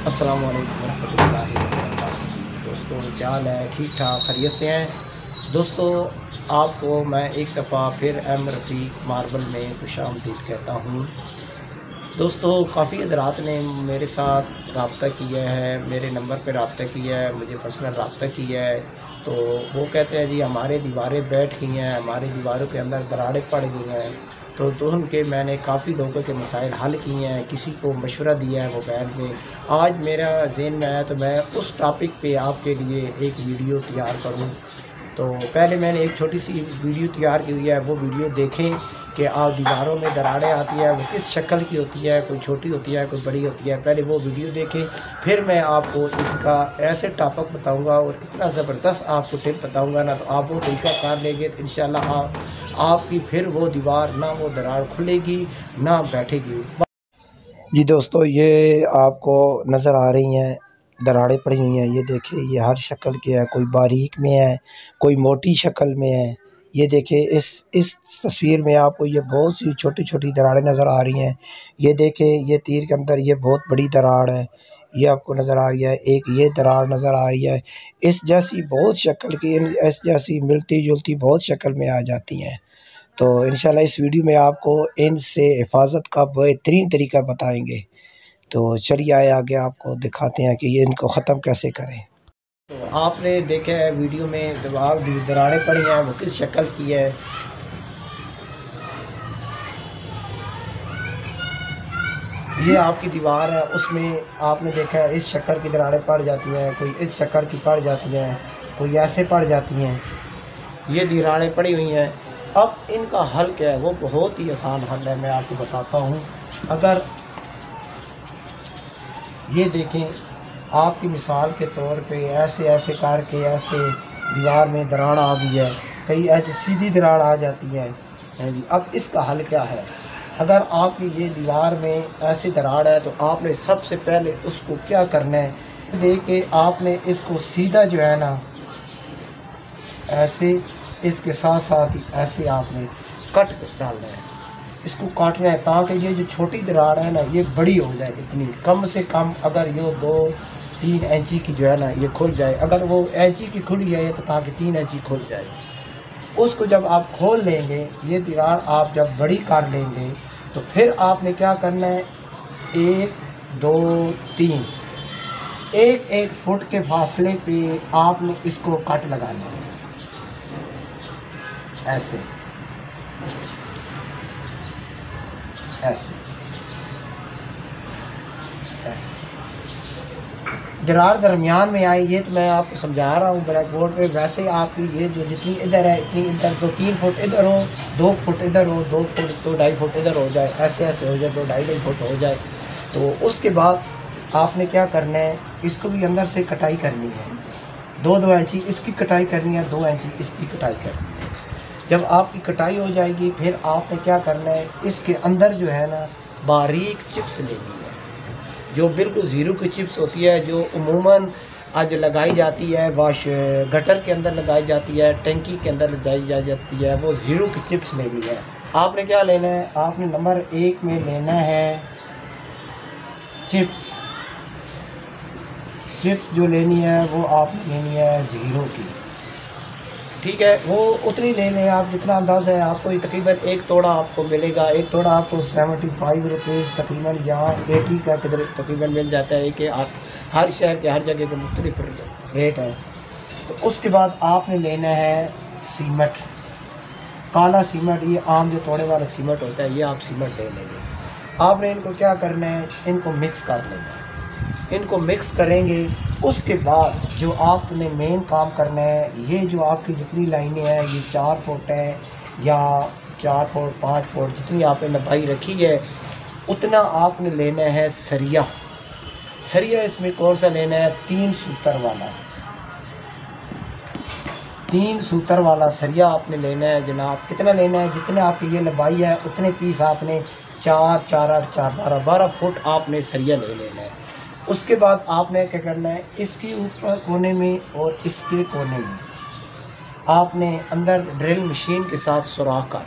अस्सलाम वालेकुम रहमतुल्लाहि व बरकातुहू। दोस्तों क्या हाल है? ठीक ठाक खैरियत से हैं दोस्तों। आपको मैं एक दफ़ा फिर एम रफ़ीक मार्बल में खुशामदीद कहता हूँ। दोस्तों काफ़ी हज़रात ने मेरे साथ रब्ता किया है, मेरे नंबर पे रब्ता किया है, मुझे पर्सनल रब्ता किया है। तो वो कहते हैं जी हमारे दीवारें बैठ गई हैं, हमारी दीवारों के अंदर दरारें पड़ गई हैं। तो उनके मैंने काफ़ी लोगों के मसाइल हल किए हैं, किसी को मशवरा दिया है मोबाइल में। आज मेरा ज़हन में आया तो मैं उस टॉपिक पे आपके लिए एक वीडियो तैयार करूं। तो पहले मैंने एक छोटी सी वीडियो तैयार की हुई है, वो वीडियो देखें कि आप दीवारों में दरारें आती है वो किस शक्ल की होती है, कोई छोटी होती है कोई बड़ी होती है। पहले वो वीडियो देखें, फिर मैं आपको इसका ऐसे टॉपिक बताऊंगा और इतना ज़बरदस्त आपको टिप बताऊंगा ना, तो आप वो तरीका कर लेंगे तो इंशाल्लाह आपकी फिर वो दीवार ना वो दरार खुलेगी ना बैठेगी। जी दोस्तों, ये आपको नज़र आ रही हैं दरारें पड़ी हुई हैं। ये देखिए, ये हर शक्ल की है, कोई बारीक में है, कोई मोटी शक्ल में है। ये देखिए इस तस्वीर में आपको ये बहुत सी छोटी छोटी दरारें नज़र आ रही हैं। ये देखें, ये तीर के अंदर ये बहुत बड़ी दरार है, ये आपको नज़र आ रही है। एक ये दरार नज़र आ रही है। इस जैसी बहुत शक्ल की, इस जैसी मिलती जुलती बहुत शक्ल में आ जाती हैं। तो इंशाल्लाह इस वीडियो में आपको इनसे हिफाजत का बेहतरीन तरीका बताएंगे। तो चलिए आगे आपको दिखाते हैं कि ये इनको ख़त्म कैसे करें। तो आपने देखा है वीडियो में दरारें पड़ी हैं वो किस शक्ल की है। ये आपकी दीवार है, उसमें आपने देखा है इस शक्ल की दरारें पड़ जाती हैं, कोई इस शक्ल की पड़ जाती हैं, कोई ऐसे पड़ जाती हैं। ये दरारें पड़ी हुई हैं। अब इनका हल क्या है? वो बहुत ही आसान हल है, मैं आपको बताता हूँ। अगर ये देखें, आपकी मिसाल के तौर पे ऐसे ऐसे करके ऐसे दीवार में दरार आ गई है, कई ऐसी सीधी दरार आ जाती है जी। अब इसका हल क्या है? अगर आपकी ये दीवार में ऐसी दरार है तो आपने सबसे पहले उसको क्या करना है, देख के आपने इसको सीधा जो है ना ऐसे, इसके साथ साथ ही ऐसे आपने कट डालना है, इसको काटना है ताकि ये जो छोटी दरार है ना ये बड़ी हो जाए। इतनी कम से कम अगर ये 2-3 इंची की जो है ना ये खुल जाए। अगर वो इंची की खुली है तो ताकि 3 इंची खुल जाए। उसको जब आप खोल लेंगे, ये दरार आप जब बड़ी कर लेंगे तो फिर आपने क्या करना है, 1 2 3 1 फुट के फासले पे आपने इसको कट लगाना है ऐसे ऐसे ऐसे। दरार दरमियान में आई, ये तो मैं आपको समझा रहा हूँ ब्लैक बोर्ड पे। वैसे आपकी ये जो जितनी इधर है इतनी इधर, 2-3 फुट इधर हो, 2 फुट इधर हो, 2 फुट 2-2.5 फुट इधर हो जाए, ऐसे ऐसे हो जाए, 2-2.5 फुट हो जाए। तो उसके बाद आपने क्या करना है, इसको भी अंदर से कटाई करनी है। 2-2 इंची इसकी कटाई करनी है, 2 इंची इसकी कटाई करनी है। जब आपकी कटाई हो जाएगी फिर आपने क्या करना है, इसके अंदर जो है ना बारीक चिप्स लेनी है, जो बिल्कुल ज़ीरो की चिप्स होती है, जो उमूमन आज लगाई जाती है वाश गटर के अंदर लगाई जाती है, टंकी के अंदर लगाई जाती है, वो ज़ीरो की चिप्स लेनी है। आपने क्या लेना है, आपने नंबर 1 में लेना है चिप्स। चिप्स जो लेनी है वो आपने लेनी है ज़ीरो की, ठीक है। वो उतनी ले लें आप जितना अंदाज़ है आपको। तकरीबन 1 तोड़ा आपको मिलेगा, 1 तोड़ा आपको 75 रुपीज़ तकरीबन, यहाँ 80 का किधर तकरीबन मिल जाता है कि आप हर शहर के हर जगह के मुख्तलिफ रेट है। तो उसके बाद आपने लेना है सीमेंट, काला सीमेंट, ये आम जो तोड़े वाला सीमेंट होता है, ये आप सीमेंट ले लेंगे। आपने इनको क्या करना है, इनको मिक्स कर लेना है। इनको मिक्स करेंगे, उसके बाद जो आपने मेन काम करना है, ये जो आपकी जितनी लाइनें हैं, ये 4 फुट है या 4 फुट 5 फुट जितनी आपने लंबाई रखी है, उतना आपने लेना है सरिया। सरिया इसमें कौन सा लेना है, 3 सूतर वाला, 3 सूतर वाला सरिया आपने लेना है जनाब। कितना लेना है, जितने आपकी ये लंबाई है उतने पीस आपने 4 4 8 4 12 फुट आपने सरिया ले लेना है। उसके बाद आपने क्या करना है, इसके ऊपर कोने में और इसके कोने में आपने अंदर ड्रिल मशीन के साथ सुराख कर,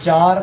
4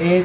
1